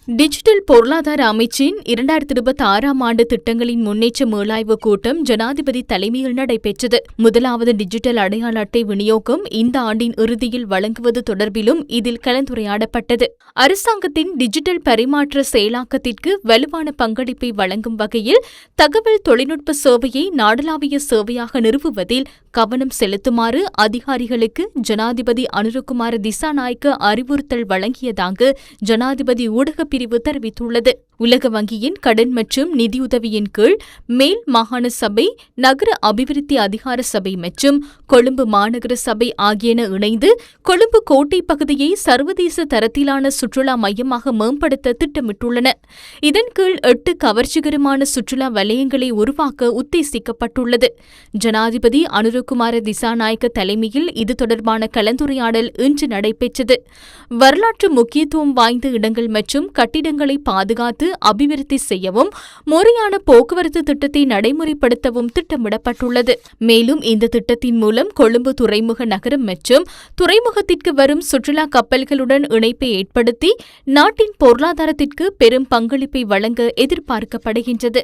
Digital பொருளாதார அமைச்சின் 2026ஆம் ஆண்டு திட்டங்களின் முன்னேற்ற மீளாய்வு கூட்டம் ஜனாதிபதி தலைமையில் நடைபெற்றது. முதலாவது டிஜிட்டல் அடையாள அட்டை விநியோகம் இந்த ஆண்டின் இறுதியில் வழங்குவது தொடர்பிலும் இதில் கலந்துரையாடப்பட்டது. அரசாங்கத்தின் டிஜிட்டல் பரிமாற்ற செயலாக்கத்திற்கு வலுவான பங்களிப்பை வழங்கும் வகையில் தகவல் தொழில்நுட்ப சேவையை நாடளாவிய சேவையாக நிறுவுவதில் கவனம் செலுத்துமாறு அதிகாரிகளுக்கு ஜனாதிபதி அனுரகுமார திசாநாயக்க அறிவுறுத்தல் வழங்கியதாக ஜனாதிபதி ஊடகப் பிரிவு தெரிவித்துள்ளது. உலக வங்கியின் கடன் மற்றும் நிதியுதவியின் கீழ் மேல் மாகாண சபை, நகர அபிவிருத்தி அதிகார சபை மற்றும் கொழும்பு மாநகர சபை ஆகியன இணைந்து கொழும்பு கோட்டை பகுதியை சர்வதேச தரத்திலான சுற்றுலா மையமாக மேம்படுத்த திட்டமிட்டுள்ளன. இதன் கீழ் 8 கவர்ச்சிகரமான சுற்றுலா வலயங்களை உருவாக்க உத்தேசிக்கப்பட்டுள்ளது. ஜனாதிபதி அனுரகுமார திசாநாயக்க தலைமையில் இது தொடர்பான கலந்துரையாடல் இன்று நடைபெற்றது. வரலாற்று முக்கியத்துவம் வாய்ந்த இடங்கள் மற்றும் கட்டிடங்களை பாதுகாத்து அபிவிருத்தி செய்யவும் முறையான போக்குவரத்து திட்டத்தை நடைமுறைப்படுத்தவும் திட்டமிடப்பட்டுள்ளது. மேலும் இந்த திட்டத்தின் மூலம் கொழும்பு துறைமுக நகரம் மற்றும் துறைமுகத்திற்கு வரும் சுற்றுலா கப்பல்களுடன் இணைப்பை ஏற்படுத்தி நாட்டின் பொருளாதாரத்திற்கு பெரும் பங்களிப்பை வழங்க எதிர்பார்க்கப்படுகின்றது.